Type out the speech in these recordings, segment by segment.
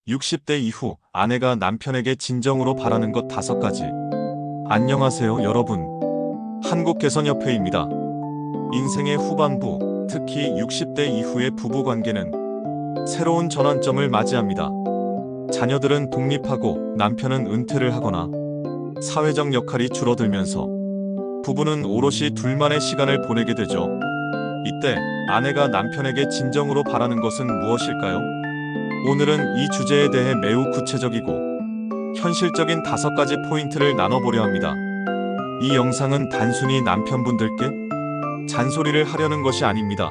60대 이후 아내가 남편에게 진정으로 바라는 것 5가지. 안녕하세요, 여러분. 한국개선협회입니다. 인생의 후반부, 특히 60대 이후의 부부관계는 새로운 전환점을 맞이합니다. 자녀들은 독립하고 남편은 은퇴를 하거나 사회적 역할이 줄어들면서 부부는 오롯이 둘만의 시간을 보내게 되죠. 이때 아내가 남편에게 진정으로 바라는 것은 무엇일까요? 오늘은 이 주제에 대해 매우 구체적이고 현실적인 5가지 포인트를 나눠보려 합니다. 이 영상은 단순히 남편분들께 잔소리를 하려는 것이 아닙니다.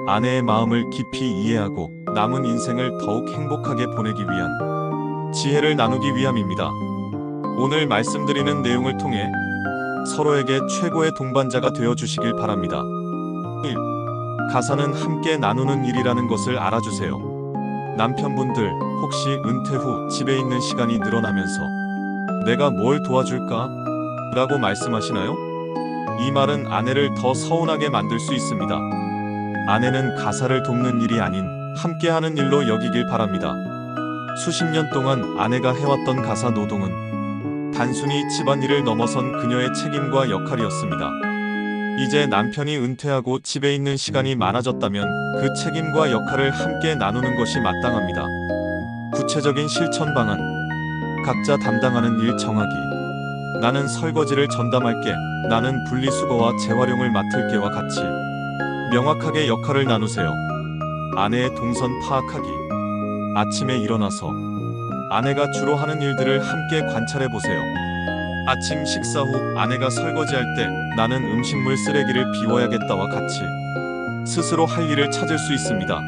아내의 마음을 깊이 이해하고 남은 인생을 더욱 행복하게 보내기 위한 지혜를 나누기 위함입니다. 오늘 말씀드리는 내용을 통해 서로에게 최고의 동반자가 되어 주시길 바랍니다. 1. 가사는 함께 나누는 일이라는 것을 알아주세요. 남편분들, 혹시 은퇴 후 집에 있는 시간이 늘어나면서 내가 뭘 도와줄까? 라고 말씀하시나요? 이 말은 아내를 더 서운하게 만들 수 있습니다. 아내는 가사를 돕는 일이 아닌 함께하는 일로 여기길 바랍니다. 수십 년 동안 아내가 해왔던 가사 노동은 단순히 집안일을 넘어선 그녀의 책임과 역할이었습니다. 이제 남편이 은퇴하고 집에 있는 시간이 많아졌다면 그 책임과 역할을 함께 나누는 것이 마땅합니다. 구체적인 실천 방안. 각자 담당하는 일 정하기. 나는 설거지를 전담할게. 나는 분리수거와 재활용을 맡을게와 같이 명확하게 역할을 나누세요. 아내의 동선 파악하기. 아침에 일어나서 아내가 주로 하는 일들을 함께 관찰해 보세요. 아침 식사 후 아내가 설거지할 때 나는 음식물 쓰레기를 비워야겠다와 같이 스스로 할 일을 찾을 수 있습니다.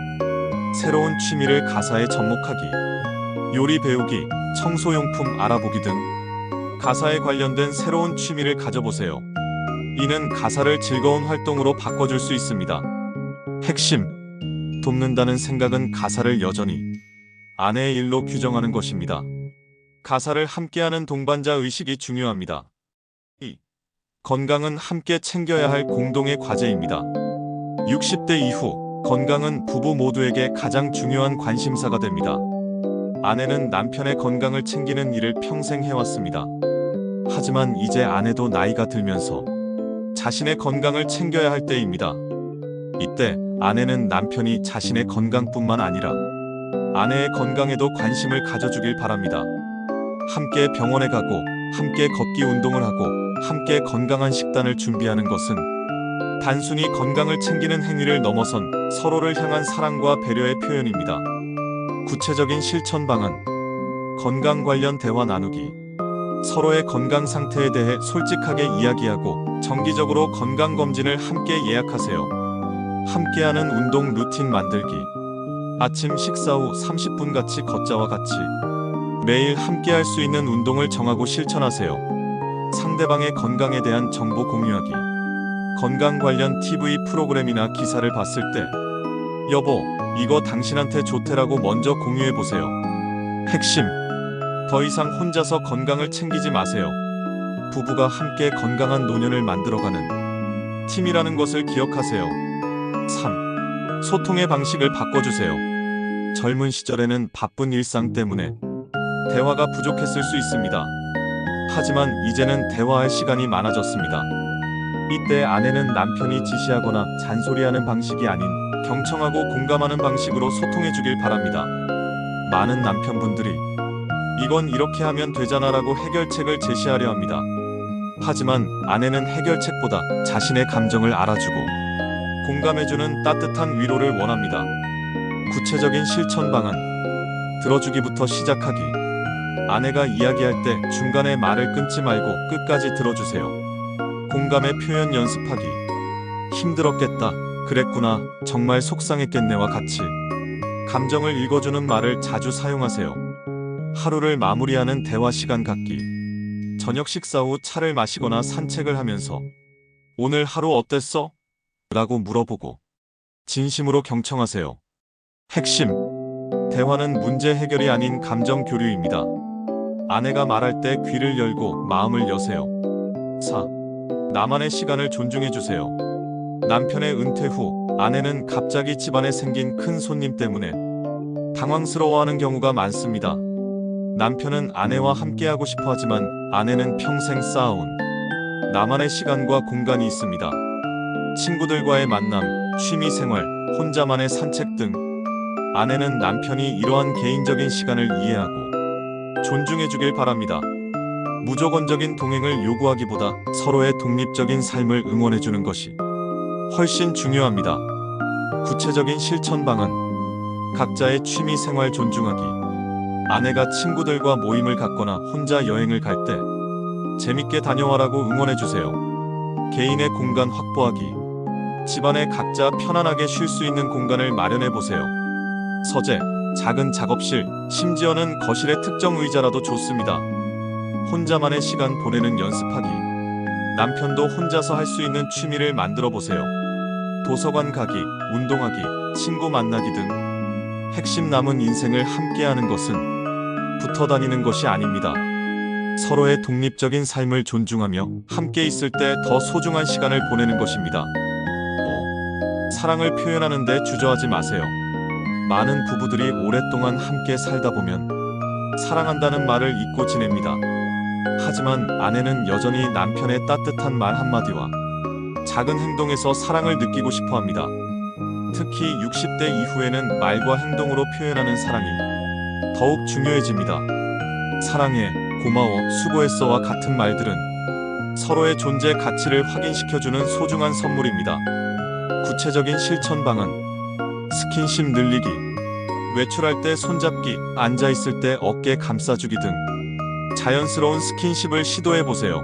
새로운 취미를 가사에 접목하기. 요리 배우기, 청소용품 알아보기 등 가사에 관련된 새로운 취미를 가져보세요. 이는 가사를 즐거운 활동으로 바꿔줄 수 있습니다. 핵심. 돕는다는 생각은 가사를 여전히 아내의 일로 규정하는 것입니다. 가사를 함께하는 동반자 의식이 중요합니다. 2. 건강은 함께 챙겨야 할 공동의 과제입니다. 60대 이후 건강은 부부 모두에게 가장 중요한 관심사가 됩니다. 아내는 남편의 건강을 챙기는 일을 평생 해왔습니다. 하지만 이제 아내도 나이가 들면서 자신의 건강을 챙겨야 할 때입니다. 이때 아내는 남편이 자신의 건강뿐만 아니라 아내의 건강에도 관심을 가져주길 바랍니다. 함께 병원에 가고 함께 걷기 운동을 하고 함께 건강한 식단을 준비하는 것은 단순히 건강을 챙기는 행위를 넘어선 서로를 향한 사랑과 배려의 표현입니다. 구체적인 실천 방안. 건강 관련 대화 나누기. 서로의 건강 상태에 대해 솔직하게 이야기하고 정기적으로 건강검진을 함께 예약하세요. 함께하는 운동 루틴 만들기. 아침 식사 후 30분 같이 걷자와 같이 매일 함께할 수 있는 운동을 정하고 실천하세요. 상대방의 건강에 대한 정보 공유하기. 건강 관련 TV 프로그램이나 기사를 봤을 때 여보, 이거 당신한테 좋대라고 먼저 공유해보세요. 핵심. 더 이상 혼자서 건강을 챙기지 마세요. 부부가 함께 건강한 노년을 만들어가는 팀이라는 것을 기억하세요. 3. 소통의 방식을 바꿔주세요. 젊은 시절에는 바쁜 일상 때문에 대화가 부족했을 수 있습니다. 하지만 이제는 대화할 시간이 많아졌습니다. 이때 아내는 남편이 지시하거나 잔소리하는 방식이 아닌 경청하고 공감하는 방식으로 소통해주길 바랍니다. 많은 남편분들이 이건 이렇게 하면 되잖아라고 해결책을 제시하려 합니다. 하지만 아내는 해결책보다 자신의 감정을 알아주고 공감해주는 따뜻한 위로를 원합니다. 구체적인 실천 방안. 들어주기부터 시작하기. 아내가 이야기할 때 중간에 말을 끊지 말고 끝까지 들어주세요. 공감의 표현 연습하기. 힘들었겠다. 그랬구나. 정말 속상했겠네와 같이 감정을 읽어주는 말을 자주 사용하세요. 하루를 마무리하는 대화 시간 갖기. 저녁 식사 후 차를 마시거나 산책을 하면서 오늘 하루 어땠어? 라고 물어보고 진심으로 경청하세요. 핵심. 대화는 문제 해결이 아닌 감정 교류입니다. 아내가 말할 때 귀를 열고 마음을 여세요. 4. 나만의 시간을 존중해주세요. 남편의 은퇴 후 아내는 갑자기 집안에 생긴 큰 손님 때문에 당황스러워하는 경우가 많습니다. 남편은 아내와 함께하고 싶어 하지만 아내는 평생 쌓아온 나만의 시간과 공간이 있습니다. 친구들과의 만남, 취미 생활, 혼자만의 산책 등 아내는 남편이 이러한 개인적인 시간을 이해하고 존중해주길 바랍니다. 무조건적인 동행을 요구하기보다 서로의 독립적인 삶을 응원해주는 것이 훨씬 중요합니다. 구체적인 실천 방안. 각자의 취미 생활 존중하기. 아내가 친구들과 모임을 갖거나 혼자 여행을 갈 때 재밌게 다녀와라고 응원해주세요. 개인의 공간 확보하기. 집안에 각자 편안하게 쉴 수 있는 공간을 마련해보세요. 서재, 작은 작업실, 심지어는 거실의 특정 의자라도 좋습니다. 혼자만의 시간 보내는 연습하기. 남편도 혼자서 할 수 있는 취미를 만들어보세요. 도서관 가기, 운동하기, 친구 만나기 등 핵심 남은 인생을 함께하는 것은 붙어 다니는 것이 아닙니다. 서로의 독립적인 삶을 존중하며 함께 있을 때 더 소중한 시간을 보내는 것입니다. 사랑을 표현하는 데 주저하지 마세요. 많은 부부들이 오랫동안 함께 살다 보면 사랑한다는 말을 잊고 지냅니다. 하지만 아내는 여전히 남편의 따뜻한 말 한마디와 작은 행동에서 사랑을 느끼고 싶어 합니다. 특히 60대 이후에는 말과 행동으로 표현하는 사랑이 더욱 중요해집니다. 사랑해, 고마워, 수고했어와 같은 말들은 서로의 존재 가치를 확인시켜주는 소중한 선물입니다. 구체적인 실천 방안. 스킨십 늘리기. 외출할 때 손잡기, 앉아있을 때 어깨 감싸주기 등 자연스러운 스킨십을 시도해보세요.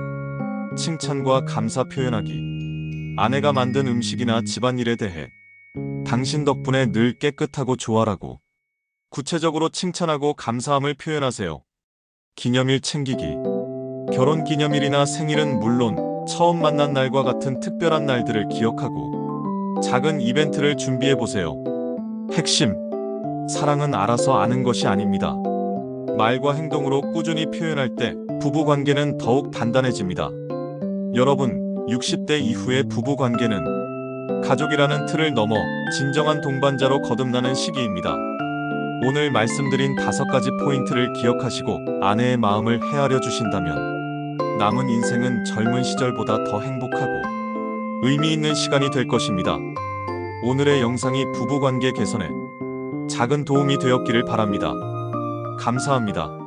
칭찬과 감사 표현하기. 아내가 만든 음식이나 집안일에 대해 당신 덕분에 늘 깨끗하고 좋아라고 구체적으로 칭찬하고 감사함을 표현하세요. 기념일 챙기기. 결혼 기념일이나 생일은 물론 처음 만난 날과 같은 특별한 날들을 기억하고 작은 이벤트를 준비해보세요. 핵심. 사랑은 알아서 아는 것이 아닙니다. 말과 행동으로 꾸준히 표현할 때 부부관계는 더욱 단단해집니다. 여러분, 60대 이후의 부부관계는 가족이라는 틀을 넘어 진정한 동반자로 거듭나는 시기입니다. 오늘 말씀드린 5가지 포인트를 기억하시고 아내의 마음을 헤아려 주신다면 남은 인생은 젊은 시절보다 더 행복하고 의미 있는 시간이 될 것입니다. 오늘의 영상이 부부관계 개선에 작은 도움이 되었기를 바랍니다. 감사합니다.